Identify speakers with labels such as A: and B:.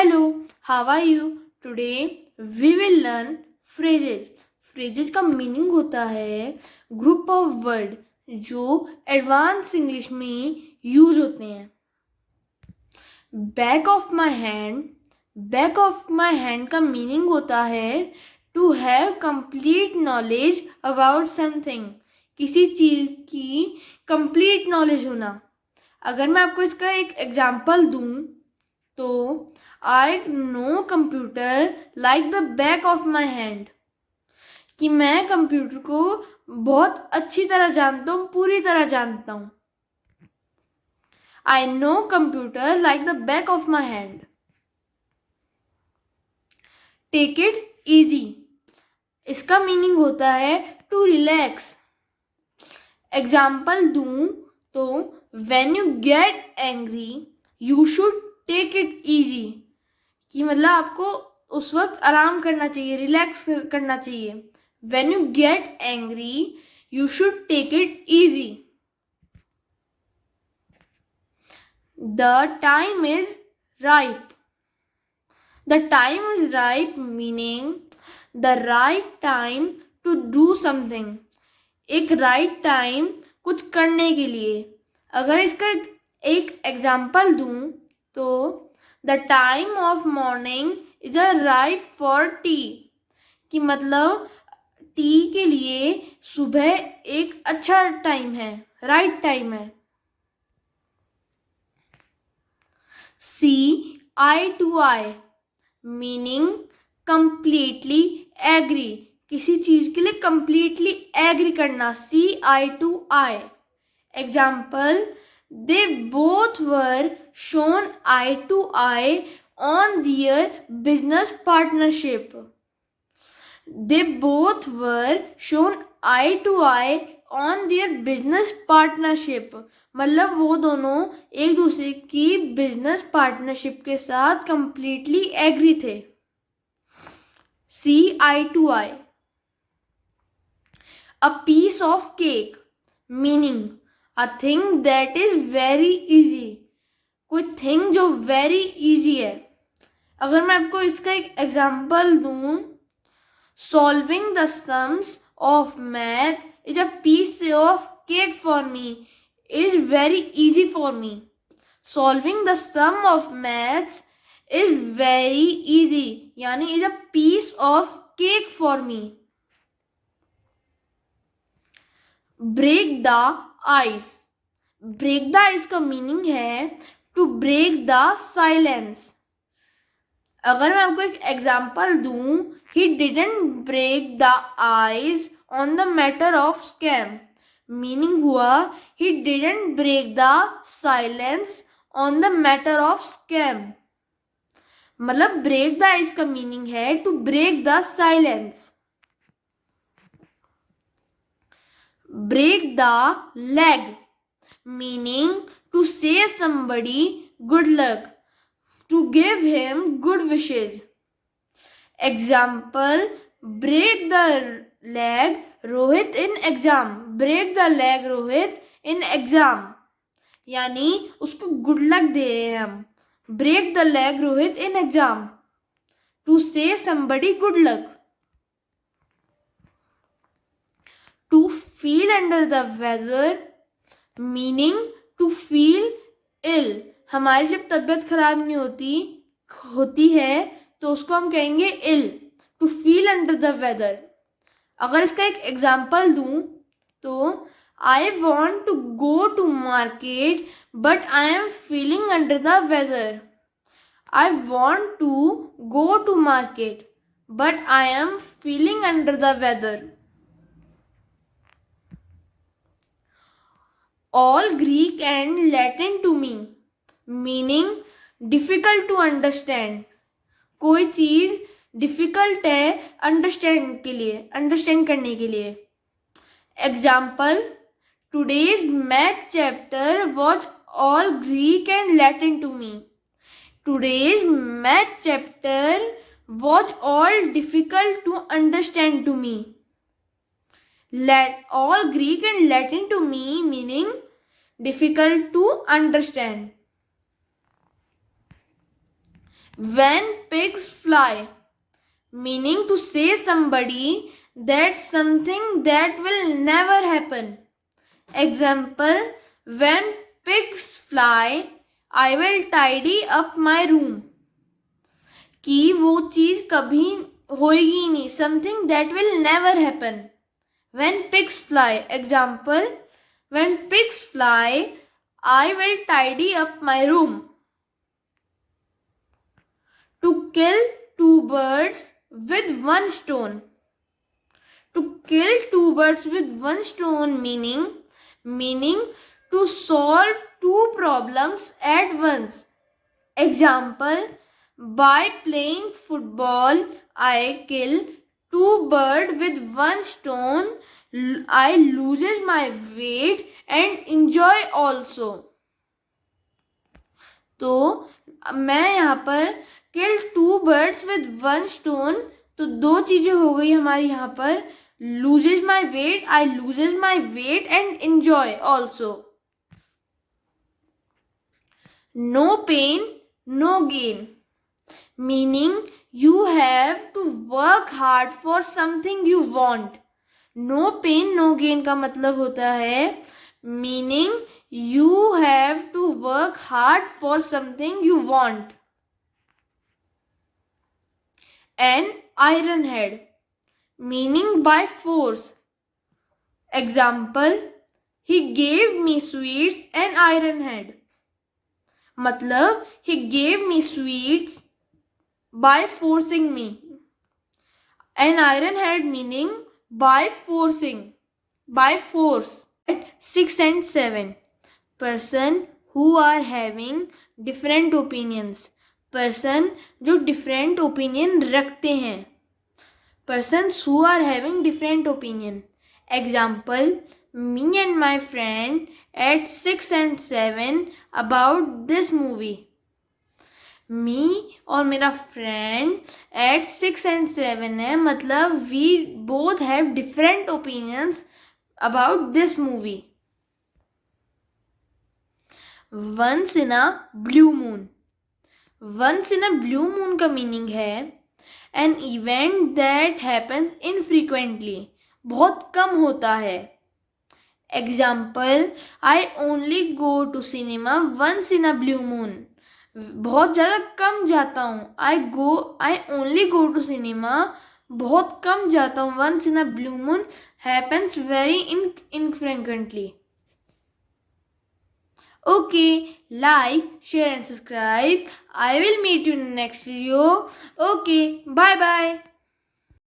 A: Hello, how are you? Today we will learn phrases. phrases का meaning होता है group of word जो advance English में use होते हैं. बैक ऑफ माई हैंड का मीनिंग होता है to have complete knowledge about something. किसी चीज़ की कंप्लीट नॉलेज होना. अगर मैं आपको इसका एक एग्जाम्पल दूं तो आई know computer like the back of my hand. कि मैं कंप्यूटर को बहुत अच्छी तरह जानता हूँ, पूरी तरह जानता हूँ. I know computer like the back of my hand. Take it easy. इसका मीनिंग होता है टू रिलैक्स. एग्जाम्पल दूं तो when you get angry you should take it easy. कि मतलब आपको उस वक्त आराम करना चाहिए, रिलैक्स करना चाहिए. When you get angry you should take it easy. The time is ripe. The time is ripe meaning the right time to do something. एक राइट टाइम कुछ करने के लिए. अगर इसका एक एग्जाम्पल दूं तो the time of morning is a ripe for T. कि मतलब टी के लिए सुबह एक अच्छा टाइम है, राइट टाइम है. See eye to eye meaning completely agree. किसी चीज के लिए कंप्लीटली एग्री करना. See eye to eye. Example they both were shown eye to eye on their business partnership. They both were shown eye to eye on their business partnership. मतलब वो दोनों एक दूसरे की बिजनेस पार्टनरशिप के साथ completely agree थे. See eye to eye. A piece of cake meaning a thing that is very easy. कोई थिंग जो वेरी इजी है. अगर मैं आपको इसका एक एग्जाम्पल दूं, solving the sums of math is a piece of cake for me. Is very easy for me. Solving the sum of maths is very easy यानी is a piece of cake for me. Break the ice. Break the ice का meaning है to break the silence. अगर मैं आपको एक example दूं, he didn't break the ice on the matter of scam. Meaning हुआ he didn't break the silence on the matter of scam. मतलब break the ice का मीनिंग है to break the silence. Break the leg meaning to say somebody good luck, to give him good wishes. Example, break the leg Rohit in exam. Break the leg Rohit in exam यानी उसको good luck दे रहे हैं हम. break the leg Rohit in exam, to say somebody good luck. To feel under the weather meaning to feel ill. हमारी जब तबीयत खराब नहीं होती है तो उसको हम कहेंगे ill. To feel under the weather. अगर इसका एक एग्जाम्पल दूं तो I want to go to market but I am feeling under the weather. I want to go to market but I am feeling under the weather. All Greek and Latin to me meaning difficult to understand. कोई चीज difficult है understand करने के लिए. Example today's math chapter was all Greek and Latin to me. Today's math chapter was all difficult to understand to me. All Greek and Latin to me meaning difficult to understand. When pigs fly, meaning to say somebody that something that will never happen. Example, when pigs fly, I will tidy up my room. कि वो चीज कभी होएगी नहीं. Something that will never happen. When pigs fly. Example, when pigs fly, I will tidy up my room. To kill two birds with one stone. To kill two birds with one stone meaning to solve two problems at once. Example, by playing football, I kill two birds with one stone. I loses my weight and enjoy also. तो मैं यहाँ पर kill two birds with one stone, तो दो चीजें हो गई हमारी यहाँ पर. Loses my weight, I loses my weight and enjoy also. No pain, no gain. Meaning you have to work hard for something you want. No pain, no gain का मतलब होता है meaning you have to work hard for something you want. An iron head, meaning by force. Example, he gave me sweets and iron head. मतलब he gave me sweets by forcing me. An iron head meaning by forcing, by force. At 6 and 7, person who are having different opinions. Person जो different opinion रखते हैं. Persons who are having different opinion. Example, me and my friend at 6 and 7 about this movie. Me और मेरा friend at 6 and 7 है, मतलब we both have different opinions about this movie. Once in a blue moon. Once in a blue moon का meaning है an event that happens infrequently. बहुत कम होता है. Example, I only go to cinema once in a blue moon. बहुत ज़्यादा कम जाता हूँ. I only go to cinema. बहुत कम जाता हूँ. Once in a blue moon happens very infrequently. Okay, like, share and subscribe. I will meet you in the next video. Okay, bye bye.